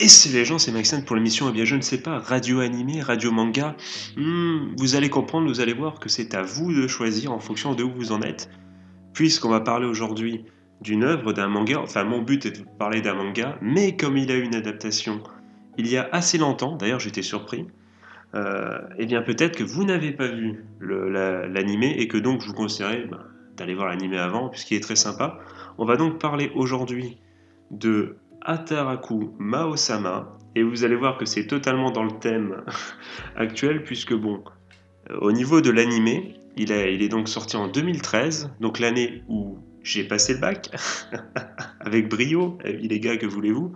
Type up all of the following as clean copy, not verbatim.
Et c'est les gens, c'est Maxime pour l'émission, eh bien je ne sais pas, radio animé, radio manga. Vous allez comprendre, vous allez voir que c'est à vous de choisir en fonction de où vous en êtes. Puisqu'on va parler aujourd'hui d'une œuvre, d'un manga, enfin mon but est de vous parler d'un manga, mais comme il a eu une adaptation il y a assez longtemps, d'ailleurs j'étais surpris, eh bien peut-être que vous n'avez pas vu l'animé et que donc je vous conseillerais d'aller voir l'animé avant puisqu'il est très sympa. On va donc parler aujourd'hui de Hataraku Mao-sama et vous allez voir que c'est totalement dans le thème actuel puisque bon, au niveau de l'animé, il est donc sorti en 2013, donc l'année où j'ai passé le bac avec brio, les gars, que voulez-vous,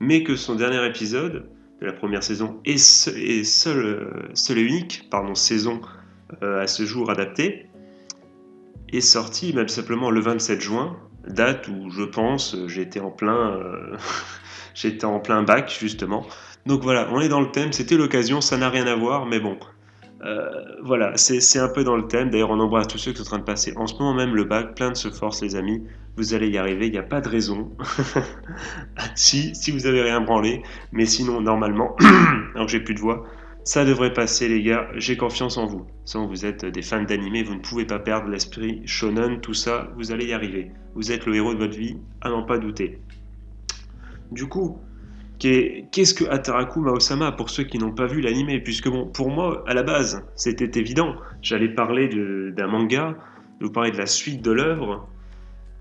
mais que son dernier épisode de la première saison est seul et unique, pardon, saison à ce jour adaptée, est sorti même simplement le 27 juin, date où je pense j'étais en plein bac justement. Donc voilà, on est dans le thème, c'était l'occasion, ça n'a rien à voir, mais bon, voilà, c'est un peu dans le thème. D'ailleurs, on embrasse tous ceux qui sont en train de passer en ce moment même le bac. Plein de se force, les amis. Vous allez y arriver, il n'y a pas de raison. Si vous avez rien branlé. Mais sinon, normalement, alors que j'ai plus de voix, ça devrait passer, les gars. J'ai confiance en vous. Sans vous êtes des fans d'animé, vous ne pouvez pas perdre l'esprit shonen, tout ça. Vous allez y arriver. Vous êtes le héros de votre vie, à n'en pas douter. Du coup, qu'est-ce que Hataraku Mao-sama pour ceux qui n'ont pas vu l'anime? Puisque bon, pour moi, à la base, c'était évident. J'allais parler d'un manga, de vous parler de la suite de l'œuvre,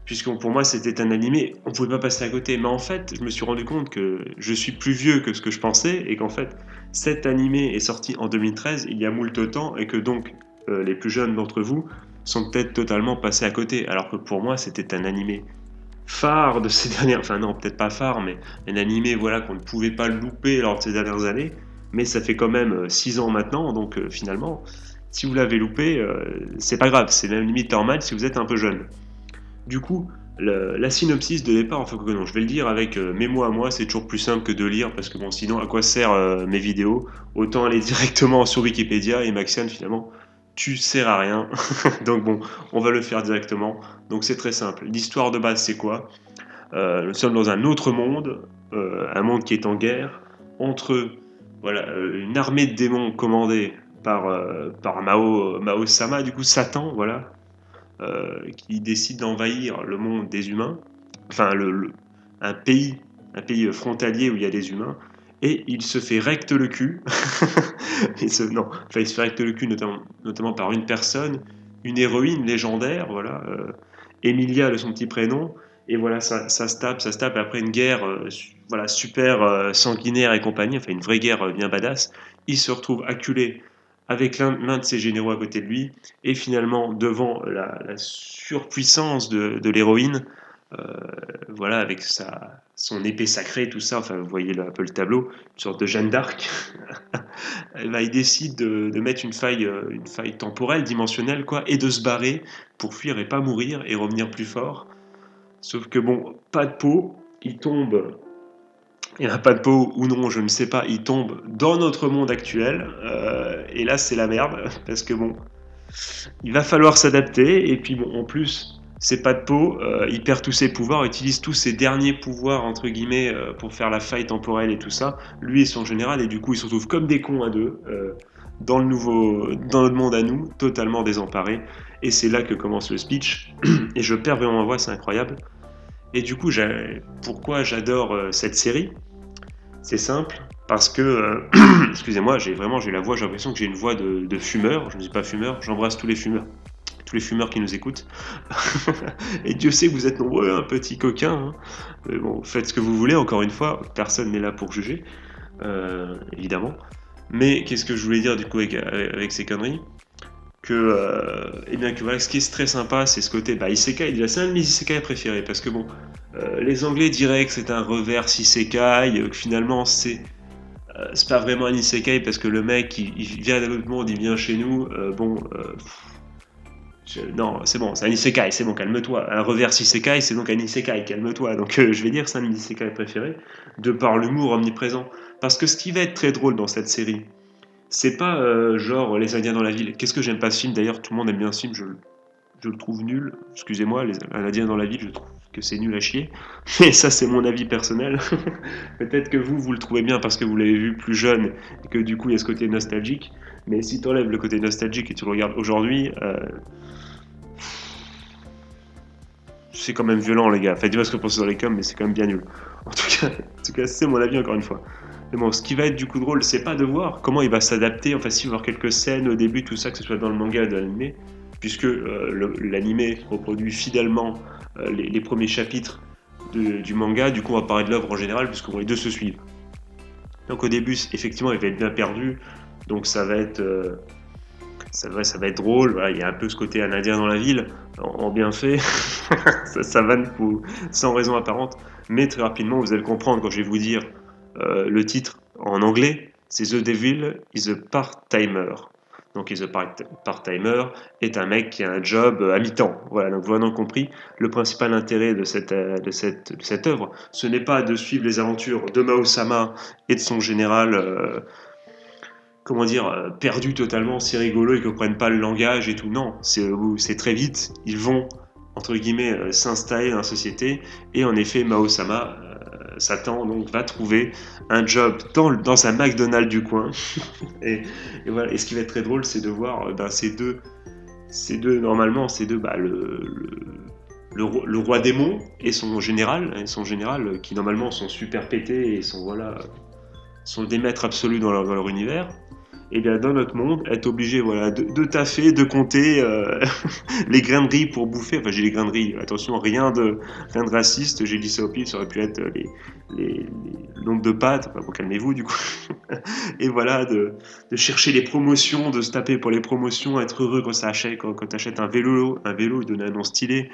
puisque pour moi c'était un animé, on pouvait pas passer à côté. Mais en fait, je me suis rendu compte que je suis plus vieux que ce que je pensais, et qu'en fait, cet animé est sorti en 2013, il y a moult temps, et que donc les plus jeunes d'entre vous sont peut-être totalement passés à côté, alors que pour moi c'était un animé phare de ces dernières, enfin non, peut-être pas phare, mais un animé voilà qu'on ne pouvait pas louper lors de ces dernières années. Mais ça fait quand même 6 ans maintenant, donc finalement, si vous l'avez loupé, c'est pas grave, c'est même limite normal si vous êtes un peu jeune. Du coup, la synopsis de départ, enfin que non, je vais le dire avec mes mots à moi, c'est toujours plus simple que de lire, parce que bon, sinon, à quoi sert mes vidéos? Autant aller directement sur Wikipédia et Maxiane, finalement, tu sers à rien. Donc bon, on va le faire directement. Donc c'est très simple. L'histoire de base, c'est quoi? Nous sommes dans un autre monde, un monde qui est en guerre, entre voilà, une armée de démons commandée par Mao-sama, du coup Satan, voilà, qui décide d'envahir le monde des humains, enfin un pays, un pays frontalier où il y a des humains, et il se fait recte le cul. Non, enfin, il se fait recte le cul notamment par une personne, une héroïne légendaire, voilà, Emilia de son petit prénom, et voilà, ça se tape après une guerre voilà, super sanguinaire et compagnie, enfin une vraie guerre bien badass. Il se retrouve acculé avec l'un de ses généraux à côté de lui, et finalement, devant la surpuissance de l'héroïne, euh, voilà, avec son épée sacrée, tout ça, enfin, vous voyez là, un peu le tableau, une sorte de Jeanne d'Arc, il décide de mettre une faille temporelle, dimensionnelle, quoi, et de se barrer pour fuir et pas mourir et revenir plus fort. Sauf que bon, pas de peau, il tombe, il n'y a pas de peau ou non, je ne sais pas, il tombe dans notre monde actuel, et là c'est la merde, parce que bon, il va falloir s'adapter, et puis bon, en plus, c'est pas de peau, il perd tous ses pouvoirs, utilise tous ses derniers pouvoirs, entre guillemets, pour faire la faille temporelle et tout ça, lui et son général, et du coup, ils se retrouvent comme des cons à deux, dans notre monde à nous, totalement désemparés, et c'est là que commence le speech, et je perds vraiment ma voix, c'est incroyable. Et du coup, pourquoi j'adore cette série? C'est simple, parce que, excusez-moi, j'ai la voix, j'ai l'impression que j'ai une voix de fumeur, je ne suis pas fumeur, j'embrasse tous les fumeurs qui nous écoutent. Et Dieu sait que vous êtes nombreux, un petit coquin. Hein. Mais bon, faites ce que vous voulez, encore une fois, personne n'est là pour juger, évidemment. Mais qu'est-ce que je voulais dire du coup avec ces conneries? Eh bien que voilà, ce qui est très sympa, c'est ce côté isekai. Déjà, c'est un de mes isekai préférés parce que bon, les Anglais diraient que c'est un reverse isekai, que finalement c'est pas vraiment un isekai parce que le mec il vient d'un autre monde, il vient chez nous. Non, c'est bon, c'est un isekai, c'est bon, calme-toi. Un reverse isekai, c'est donc un isekai, calme-toi. Donc je vais dire que c'est un de mes isekai préférés, de par l'humour omniprésent. Parce que ce qui va être très drôle dans cette série, c'est pas genre les Indiens dans la ville. Qu'est-ce que j'aime pas ce film d'ailleurs, tout le monde aime bien ce film, je je le trouve nul. Excusez-moi, un Indien dans la ville, je trouve que c'est nul à chier. Mais ça, c'est mon avis personnel. Peut-être que vous le trouvez bien parce que vous l'avez vu plus jeune et que du coup, il y a ce côté nostalgique. Mais si tu enlèves le côté nostalgique et tu le regardes aujourd'hui, c'est quand même violent, les gars. Faites-moi ce que vous pensez dans les coms, mais c'est quand même bien nul. En tout cas, c'est mon avis encore une fois. Mais bon, ce qui va être du coup drôle, c'est pas de voir comment il va s'adapter. Enfin, si, voir quelques scènes au début, tout ça, que ce soit dans le manga ou dans l'animé, puisque l'animé reproduit fidèlement les premiers chapitres du manga. Du coup, on va parler de l'œuvre en général, puisque bon, les deux se suivent. Donc au début, effectivement, il va être bien perdu. Donc ça va être ça va être drôle. Voilà, il y a un peu ce côté un Indien dans la ville, en bien fait. ça vanne sans raison apparente. Mais très rapidement, vous allez le comprendre quand je vais vous dire le titre en anglais. C'est The Devil is a Part-Timer. Donc, is a Part-Timer est un mec qui a un job à mi-temps. Voilà, donc vous avez compris, le principal intérêt de cette œuvre, ce n'est pas de suivre les aventures de Mao-sama et de son général comment dire, perdus totalement, c'est rigolo, ils comprennent pas le langage et tout. Non, c'est très vite, ils vont, entre guillemets, s'installer dans la société, et en effet, Mao-sama, Satan, donc, va trouver un job dans un McDonald's du coin. et, et voilà, et ce qui va être très drôle, c'est de voir normalement, ces deux, bah, le roi démon et son général, qui normalement sont super pétés et sont des maîtres absolus dans leur univers. Et bien dans notre monde, être obligé voilà, de taffer, de compter les grains de riz pour bouffer. Enfin, j'ai les grains de riz, attention, rien de raciste, j'ai dit ça au pif, ça aurait pu être le nombre de pâtes. Enfin, bon, calmez-vous du coup. Et voilà, de chercher les promotions, de se taper pour les promotions, être heureux quand t'achètes un vélo, donner un nom stylé.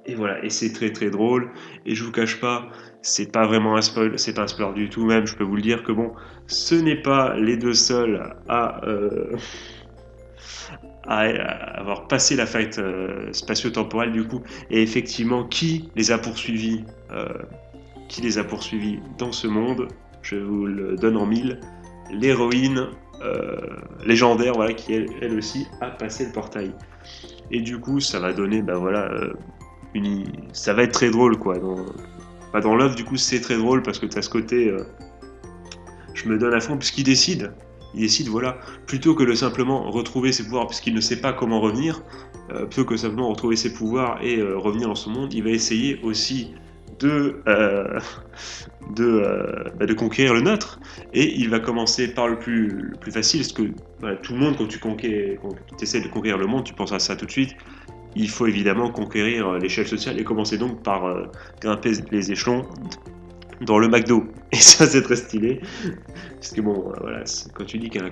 Et voilà, et c'est très très drôle. Et je vous cache pas, c'est pas vraiment un spoil, c'est pas un spoiler du tout même. Je peux vous le dire que bon, ce n'est pas les deux seuls à avoir passé la faille spatio-temporelle du coup. Et effectivement, qui les a poursuivis dans ce monde? Je vous le donne en mille. L'héroïne légendaire, voilà, qui elle aussi a passé le portail. Et du coup, ça va donner, bah voilà. Ça va être très drôle quoi. Dans l'œuvre du coup c'est très drôle parce que tu as ce côté je me donne à fond puisqu'il décide. Il décide voilà, plutôt que de simplement retrouver ses pouvoirs puisqu'il ne sait pas comment revenir, plutôt que simplement retrouver ses pouvoirs et revenir dans son monde, il va essayer aussi de conquérir le nôtre et il va commencer par le plus facile parce que voilà, tout le monde quand tu essaies de conquérir le monde tu penses à ça tout de suite. Il faut évidemment conquérir l'échelle sociale et commencer donc par grimper les échelons dans le McDo. Et ça, c'est très stylé. Parce que bon, voilà, quand tu dis qu'un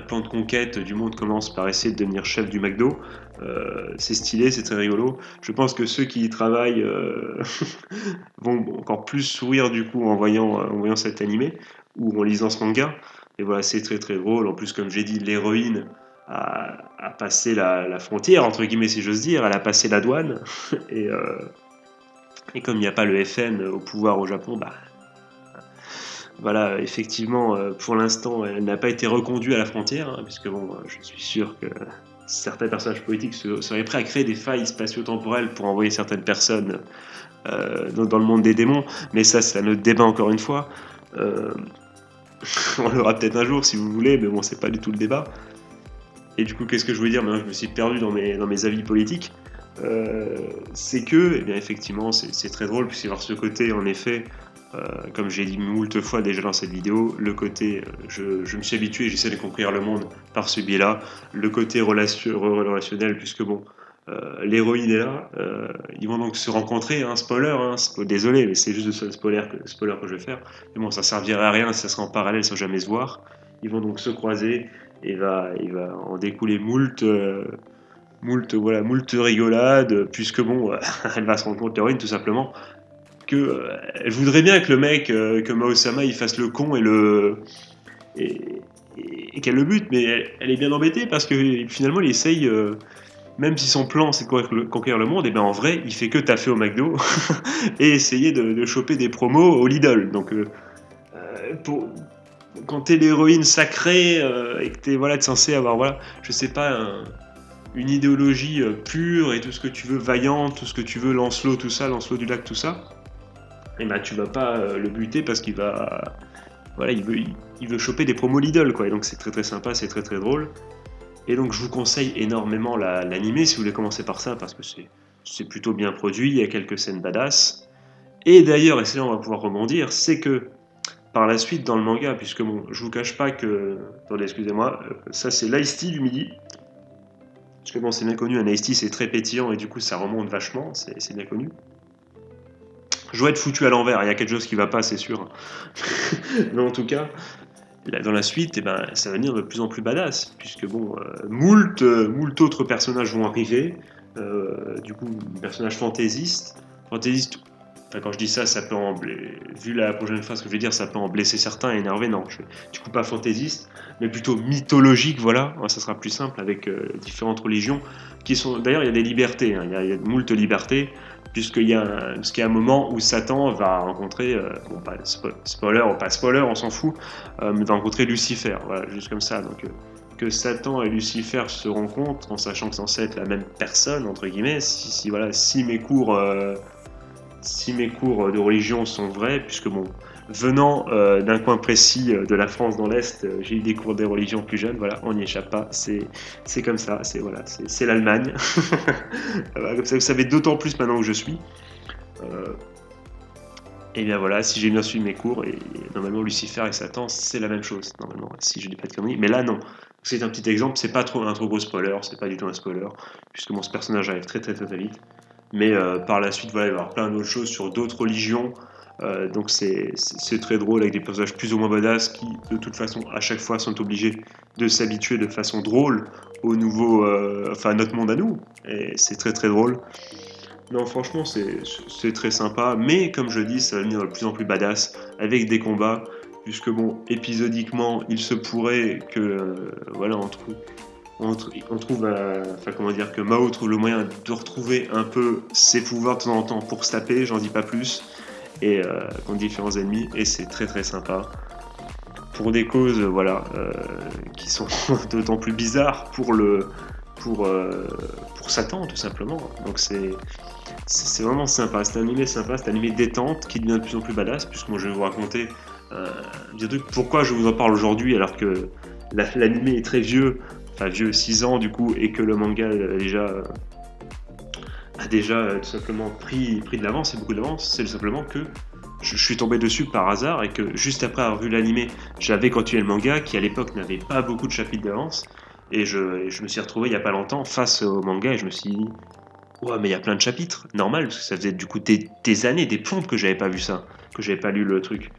plan de conquête du monde commence par essayer de devenir chef du McDo, c'est stylé, c'est très rigolo. Je pense que ceux qui y travaillent vont encore plus sourire du coup en voyant cet animé ou en lisant ce manga. Et voilà, c'est très très drôle. En plus, comme j'ai dit, l'héroïne a passé la frontière, entre guillemets, si j'ose dire. Elle a passé la douane. Et, et comme il n'y a pas le FN au pouvoir au Japon, bah voilà, effectivement, pour l'instant, elle n'a pas été reconduite à la frontière, hein, puisque bon, je suis sûr que certains personnages politiques seraient prêts à créer des failles spatio-temporelles pour envoyer certaines personnes dans le monde des démons, mais ça, c'est un autre débat encore une fois. On l'aura peut-être un jour si vous voulez, mais bon, c'est pas du tout le débat. Et du coup, qu'est-ce que je voulais dire? Maintenant, je me suis perdu dans mes avis politiques. C'est que, eh bien, effectivement, c'est très drôle, puisqu'il y avoir ce côté, en effet, comme j'ai dit moult fois déjà dans cette vidéo, le côté, je me suis habitué et j'essaie de conquérir le monde par ce biais-là, le côté relationnel, puisque bon, l'héroïne est là, ils vont donc se rencontrer, hein, spoiler, hein, désolé, mais c'est juste le seul spoiler que je vais faire, mais bon, ça servirait à rien si ça sera en parallèle sans jamais se voir, ils vont donc se croiser, et il va en découler moult rigolades, puisque bon, elle va se rendre compte, l'héroïne, tout simplement, que elle voudrait bien que le mec, que Mao-sama, il fasse le con et qu'elle le bute, mais elle est bien embêtée parce que finalement il essaye, même si son plan c'est de conquérir le monde, et bien en vrai il fait que taffer au McDo et essayer de choper des promos au Lidl. Donc quand t'es l'héroïne sacrée et que t'es voilà, censé avoir voilà, je sais pas une idéologie pure et tout ce que tu veux, vaillante, tout ce que tu veux, Lancelot, tout ça, Lancelot du lac, tout ça, et ben tu vas pas le buter parce qu'il va, voilà, il veut choper des promos Lidl, quoi. Et donc c'est très très sympa, c'est très très drôle. Et donc je vous conseille énormément l'animé si vous voulez commencer par ça parce que c'est plutôt bien produit, il y a quelques scènes badass. Et d'ailleurs, et c'est là où on va pouvoir rebondir, c'est que par la suite dans le manga, puisque bon, je vous cache pas que, attendez, excusez-moi, ça c'est l'ice tea du midi. Parce que bon, c'est bien connu, un iced tea c'est très pétillant et du coup ça remonte vachement, c'est bien connu. Je dois être foutu à l'envers, il y a quelque chose qui va pas, c'est sûr. Mais en tout cas, là, dans la suite, eh ben, ça va devenir de plus en plus badass, puisque bon, moult autres personnages vont arriver. Du coup, personnages fantaisistes. Enfin, quand je dis ça, ça peut vu la prochaine phrase que je vais dire, ça peut en blesser certains et énerver. Non, du coup pas fantaisiste, mais plutôt mythologique. Voilà, ça sera plus simple avec différentes religions qui sont. D'ailleurs, il y a des libertés. Hein, il y a moult libertés parce qu'il y a un moment où Satan va rencontrer, bon, pas spoiler ou pas spoiler, on s'en fout, mais va rencontrer Lucifer, voilà, juste comme ça. Donc, que Satan et Lucifer se rencontrent en sachant que c'est censé être la même personne, entre guillemets, voilà, si mes cours de religion sont vrais, puisque bon, venant d'un coin précis de la France dans l'Est, j'ai eu des cours de religion plus jeunes, voilà, on n'y échappe pas, c'est comme ça, c'est l'Allemagne. Comme ça, vous savez d'autant plus maintenant où je suis. Euh, et bien voilà, si j'ai bien suivi mes cours, et normalement Lucifer et Satan, c'est la même chose, normalement, si je dis pas de conneries. Mais là, non. C'est un petit exemple, c'est pas un trop gros spoiler, c'est pas du tout un spoiler, puisque mon personnage arrive très très très, très vite. Mais par la suite, voilà, il va y avoir plein d'autres choses sur d'autres religions. Donc c'est très drôle avec des personnages plus ou moins badass qui, de toute façon, à chaque fois sont obligés de s'habituer de façon drôle au nouveau, enfin à notre monde à nous. Et c'est très très drôle. Non, franchement, c'est très sympa, mais comme je dis, ça va devenir de plus en plus badass avec des combats, puisque bon, épisodiquement, il se pourrait que, voilà, on trouve, enfin comment dire, que Mao trouve le moyen de retrouver un peu ses pouvoirs de temps en temps pour se taper, j'en dis pas plus, et contre différents ennemis, et c'est très très sympa. Pour des causes, voilà, qui sont d'autant plus bizarres pour Satan, tout simplement. Donc c'est vraiment sympa, c'est un animé sympa, c'est un animé détente qui devient de plus en plus badass, puisque moi je vais vous raconter des trucs, pourquoi je vous en parle aujourd'hui alors que l'animé est très vieux, enfin vieux 6 ans du coup, et que le manga a déjà tout simplement pris de l'avance, et beaucoup d'avance. C'est tout simplement que je suis tombé dessus par hasard et que juste après avoir vu l'animé, j'avais continué le manga qui à l'époque n'avait pas beaucoup de chapitres d'avance, et je me suis retrouvé il y a pas longtemps face au manga et je me suis dit ouais, mais il y a plein de chapitres, normal, parce que ça faisait du coup des années, des plombes que j'avais pas vu ça, que j'avais pas lu le truc.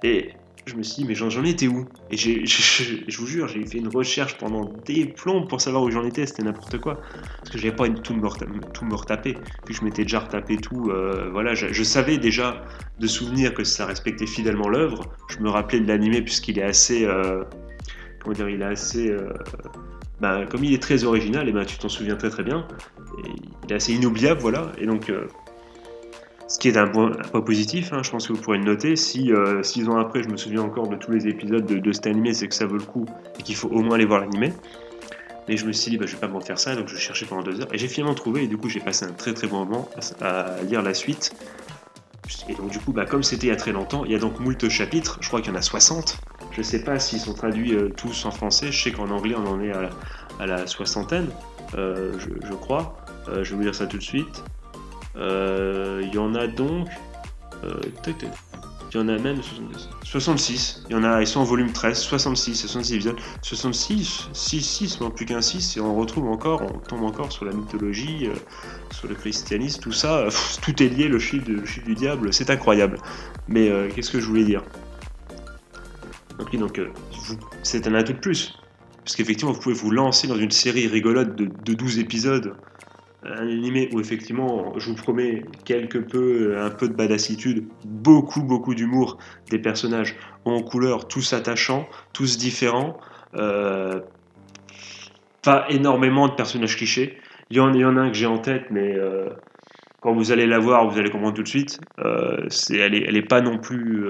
Et je me suis dit, mais j'en étais où? Et je vous jure, j'ai fait une recherche pendant des plombes pour savoir où j'en étais, c'était n'importe quoi. Parce que j'avais pas tout me retaper, puis je m'étais déjà retapé tout. Voilà, je savais déjà de souvenir que ça respectait fidèlement l'œuvre. Je me rappelais de l'animé puisqu'il est assez. Comment dire, il est assez. Comme il est très original, et ben, tu t'en souviens très très bien. Et il est assez inoubliable, voilà. Et donc, ce qui est un point positif, hein, je pense que vous pourrez le noter. Si 6 ans après, je me souviens encore de tous les épisodes de cet animé, c'est que ça vaut le coup et qu'il faut au moins aller voir l'animé. Mais je me suis dit, je vais pas m'en faire ça, donc je cherchais pendant 2 heures. Et j'ai finalement trouvé, et du coup, j'ai passé un très très bon moment à lire la suite. Et donc, du coup, comme c'était il y a très longtemps, il y a donc moult chapitres, je crois qu'il y en a 60. Je sais pas s'ils sont traduits tous en français, je sais qu'en anglais, on en est à la soixantaine, je crois. Je vais vous dire ça tout de suite. Il y en a donc. Il y en a même 66. Ils sont en volume 13, 66 épisodes. 66, 6, non plus qu'un 6, et on tombe encore sur la mythologie, sur le christianisme, tout ça. Tout est lié, le chiffre du diable, c'est incroyable. Mais qu'est-ce que je voulais dire? Donc, c'est un atout de plus. Parce qu'effectivement, vous pouvez vous lancer dans une série rigolote de 12 épisodes, un animé où effectivement, je vous promets un peu de badassitude, beaucoup d'humour, des personnages en couleur, tous attachants, tous différents, pas énormément de personnages clichés. Il y en a un que j'ai en tête, mais quand vous allez la voir, vous allez comprendre tout de suite. Elle est pas non plus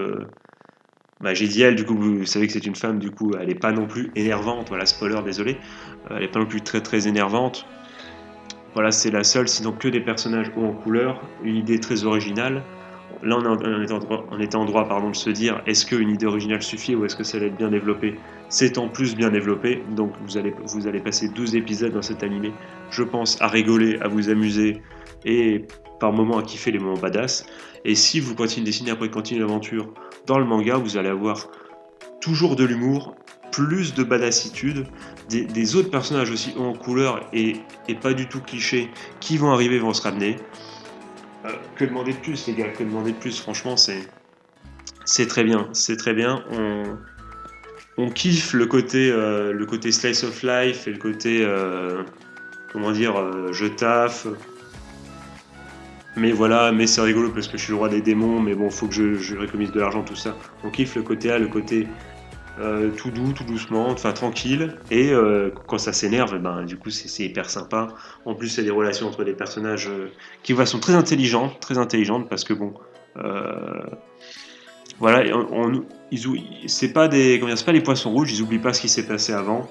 Bah, j'ai dit elle, du coup, vous savez que c'est une femme, du coup, elle est pas non plus énervante. Voilà, spoiler, désolé. Elle est pas non plus très très énervante. Voilà, c'est la seule, sinon que des personnages hauts en couleur, une idée très originale. Là, on est en droit pardon, de se dire est-ce qu'une idée originale suffit ou est-ce que ça va être bien développé. C'est en plus bien développé, donc vous allez passer 12 épisodes dans cet animé, je pense, à rigoler, à vous amuser et par moments à kiffer les moments badass. Et si vous continuez de dessiner après continuer l'aventure dans le manga, vous allez avoir toujours de l'humour, plus de badassitude, des autres personnages aussi hauts en couleur et pas du tout clichés qui vont arriver, vont se ramener. Que demander de plus, les gars, que demander de plus, franchement, c'est très bien, c'est très bien. On kiffe le côté slice of life et le côté, comment dire, je taffe. Mais voilà, mais c'est rigolo parce que je suis le roi des démons, mais bon, faut que je récomise de l'argent, tout ça. On kiffe le côté A, le côté tout doux, tout doucement, enfin tranquille. Et quand ça s'énerve, ben, du coup, c'est hyper sympa. En plus, c'est des relations entre les personnages qui sont très intelligentes parce que bon. euh, Voilà, c'est pas c'est pas les poissons rouges, ils oublient pas ce qui s'est passé avant.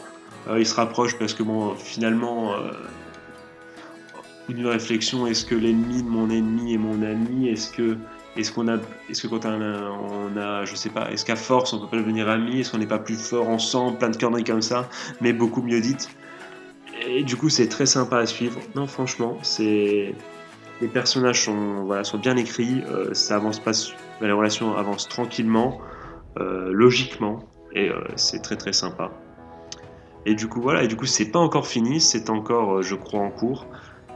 Ils se rapprochent parce que bon, finalement, une réflexion, est-ce que l'ennemi de mon ennemi est mon ami? Est-ce qu'on a, est-ce que quand on a, je sais pas, est-ce qu'à force on peut pas devenir amis? Est-ce qu'on n'est pas plus fort ensemble? Plein de conneries comme ça, mais beaucoup mieux dites. Et du coup, c'est très sympa à suivre. Non, franchement, les personnages sont bien écrits, ça avance pas, les relations avancent tranquillement. Logiquement, et c'est très très sympa. Et du coup voilà, et du coup c'est pas encore fini, c'est encore je crois en cours.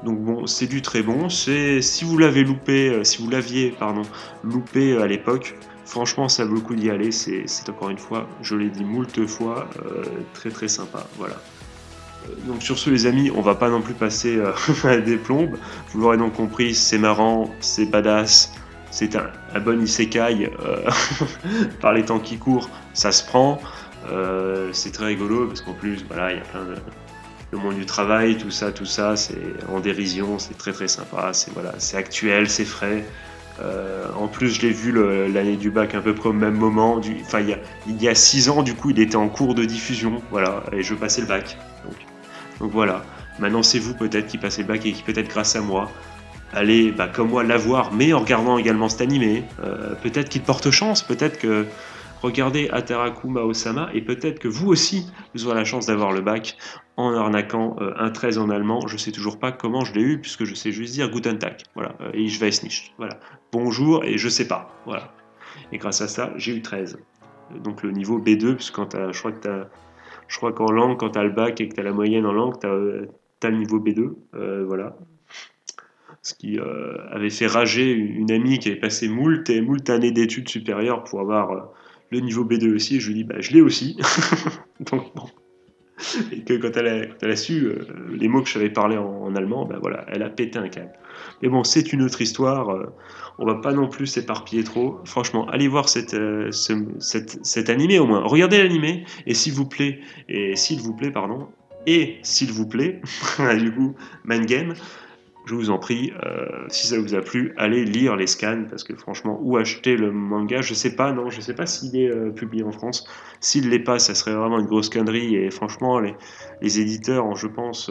Donc bon, c'est du très bon. C'est si vous l'avez loupé, si vous l'aviez pardon loupé à l'époque, franchement ça vaut le coup d'y aller. C'est encore une fois, je l'ai dit moult fois, très très sympa. Voilà. Donc sur ce les amis, on va pas non plus passer à des plombes. Vous l'aurez donc compris, c'est marrant, c'est badass, c'est un bon isekai par les temps qui courent, ça se prend. C'est très rigolo parce qu'en plus, voilà, il y a plein de le monde du travail, tout ça, c'est en dérision, c'est très très sympa. C'est voilà, c'est actuel, c'est frais. En plus, je l'ai vu l'année du bac à peu près au même moment. Enfin, il y a 6 ans, du coup, il était en cours de diffusion, voilà, et je passais le bac. Donc voilà. Maintenant, c'est vous peut-être qui passez le bac et qui peut-être grâce à moi allez, bah, comme moi, l'avoir, mais en regardant également cet animé. Peut-être qu'il porte chance, peut-être que regardez Ataraku Osama et peut-être que vous aussi, vous aurez la chance d'avoir le bac en arnaquant un 13 en allemand. Je sais toujours pas comment je l'ai eu, puisque je sais juste dire Guten Tag. Voilà, et je weiß nicht. Voilà. Bonjour et je sais pas. Voilà. Et grâce à ça, j'ai eu 13. Donc le niveau B2, puisque je crois qu'en langue, quand tu as le bac et que tu as la moyenne en langue, tu as le niveau B2. Voilà. Ce qui avait fait rager une amie qui avait passé moult et moult années d'études supérieures pour avoir le niveau B2 aussi. Et je lui dis, bah, je l'ai aussi. Donc, bon. Et que quand elle a su les mots que je savais parler en allemand, bah, voilà, elle a pété un câble. Mais bon, c'est une autre histoire. On va pas non plus s'éparpiller trop. Franchement, allez voir cet animé au moins. Regardez l'animé et s'il vous plaît, pardon, et s'il vous plaît, du coup, Man Game, je vous en prie, si ça vous a plu, allez lire les scans parce que franchement, ou acheter le manga, je sais pas, non, je sais pas s'il est publié en France. S'il l'est pas, ça serait vraiment une grosse connerie et franchement, les éditeurs, je pense,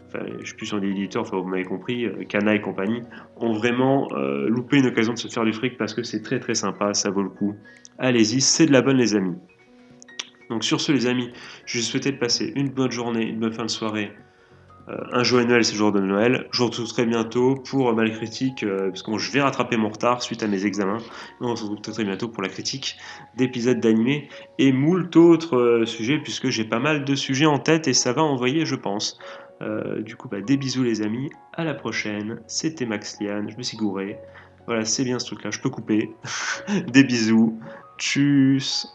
enfin, je suis plus sur des éditeurs, enfin, vous m'avez compris, Kana et compagnie, ont vraiment loupé une occasion de se faire du fric parce que c'est très très sympa, ça vaut le coup. Allez-y, c'est de la bonne, les amis. Donc sur ce, les amis, je souhaitais passer une bonne journée, une bonne fin de soirée un joyeux Noël, c'est le jour de Noël. Je vous retrouve très bientôt pour ma critique, parce que je vais rattraper mon retard suite à mes examens. On se retrouve très bientôt pour la critique d'épisodes d'animé et moult autres sujets, puisque j'ai pas mal de sujets en tête et ça va envoyer, je pense. Du coup, bah, des bisous les amis, à la prochaine. C'était Max Lian, je me suis gouré. Voilà, c'est bien ce truc-là, je peux couper. Des bisous, tchuss.